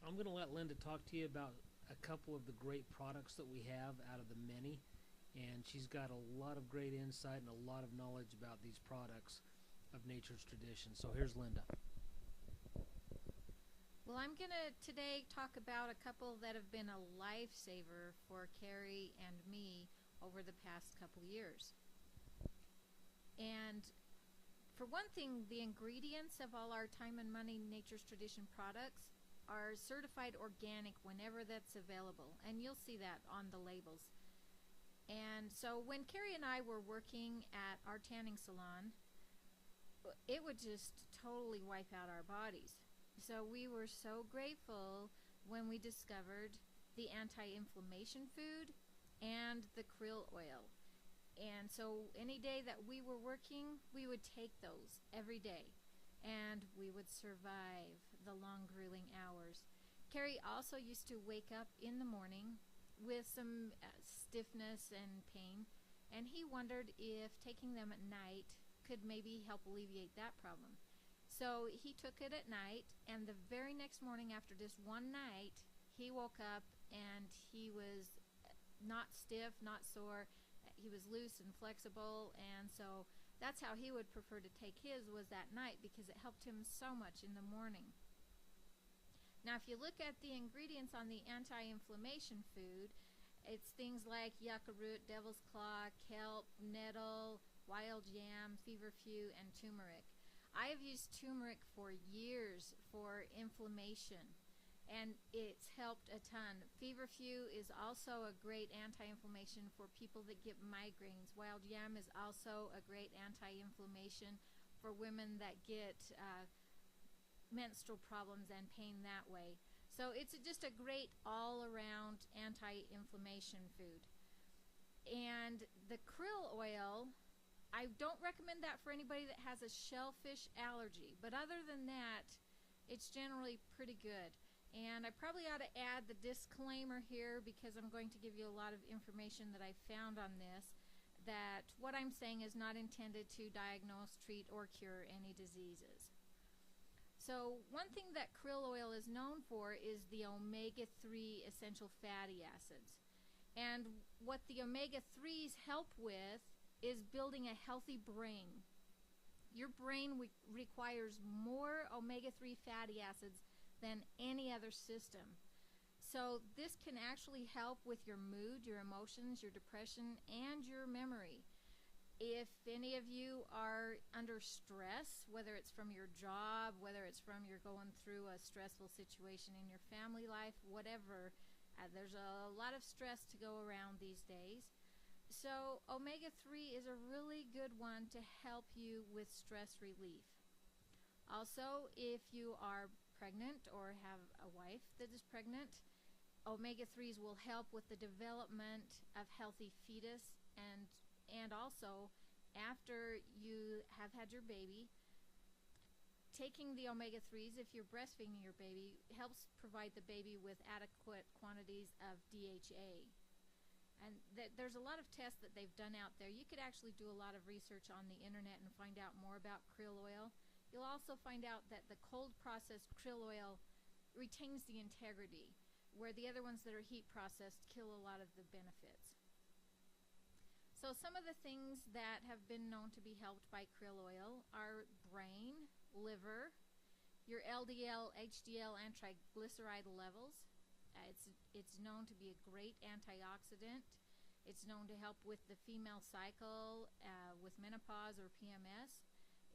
I'm going to let Linda talk to you about a couple of the great products that we have out of the many. And she's got a lot of great insight and a lot of knowledge about these products of nature's tradition. So here's Linda. Well, I'm going to today talk about a couple that have been a lifesaver for Carrie and me over the past couple years. And for one thing, the ingredients of all our Time and Money Nature's Tradition products are certified organic whenever that's available, and you'll see that on the labels. And so when Carrie and I were working at our tanning salon, it would just totally wipe out our bodies. So we were so grateful when we discovered the anti-inflammation food and the krill oil. And so any day that we were working, we would take those every day, and we would survive the long grueling hours. Carrie also used to wake up in the morning with some stiffness and pain, and he wondered if taking them at night could maybe help alleviate that problem. So he took it at night, and the very next morning after just one night, he woke up and he was not stiff, not sore. He was loose and flexible, and so that's how he would prefer to take his, was that night, because it helped him so much in the morning. Now, if you look at the ingredients on the anti-inflammation food, it's things like yucca root, devil's claw, kelp, nettle, wild yam, feverfew, and turmeric. I have used turmeric for years for inflammation, and it's helped a ton. Feverfew is also a great anti-inflammation for people that get migraines. Wild yam is also a great anti-inflammation for women that get menstrual problems and pain that way. So it's just a great all-around anti-inflammation food. And the krill oil, I don't recommend that for anybody that has a shellfish allergy, but other than that, it's generally pretty good. And I probably ought to add the disclaimer here, because I'm going to give you a lot of information that I found on this, that what I'm saying is not intended to diagnose, treat, or cure any diseases. So one thing that krill oil is known for is the omega-3 essential fatty acids. And what the omega-3s help with is building a healthy brain. Your brain requires more omega-3 fatty acids than any other system. So this can actually help with your mood, your emotions, your depression, and your memory. If any of you are under stress, whether it's from your job, whether it's from you're going through a stressful situation in your family life, whatever, there's a lot of stress to go around these days. So omega-3 is a really good one to help you with stress relief. Also, if you are pregnant or have a wife that is pregnant, omega-3s will help with the development of healthy fetus, and also after you have had your baby, taking the omega-3s, if you're breastfeeding your baby, helps provide the baby with adequate quantities of DHA. And there's a lot of tests that they've done out there. You could actually do a lot of research on the internet and find out more about krill oil. You'll also find out that the cold processed krill oil retains the integrity, where the other ones that are heat processed kill a lot of the benefits. So some of the things that have been known to be helped by krill oil are brain, liver, your LDL, HDL, and triglyceride levels. It's known to be a great antioxidant. It's known to help with the female cycle, with menopause or PMS.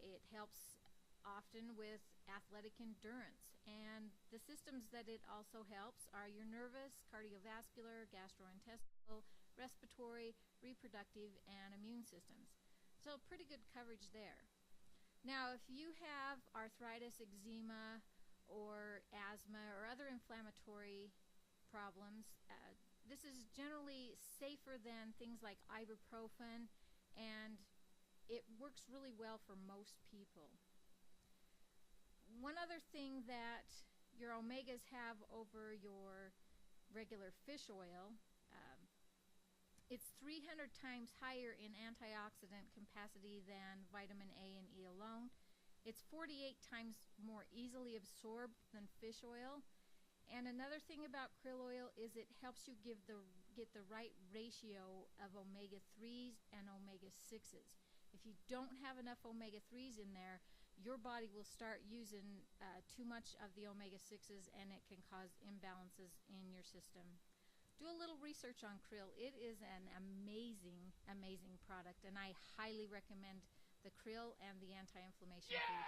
It helps often with athletic endurance. And the systems that it also helps are your nervous, cardiovascular, gastrointestinal, respiratory, reproductive, and immune systems. So pretty good coverage there. Now, if you have arthritis, eczema, or asthma, or other inflammatory problems, this is generally safer than things like ibuprofen, and it works really well for most people. One other thing that your omegas have over your regular fish oil, it's 300 times higher in antioxidant capacity than vitamin A and E alone. It's 48 times more easily absorbed than fish oil, And another thing about krill oil is it helps you get the right ratio of omega-3s and omega-6s. If you don't have enough omega-3s in there, your body will start using too much of the omega-6s, and it can cause imbalances in your system. Do a little research on krill. It is an amazing, amazing product, and I highly recommend the krill and the anti-inflammation food.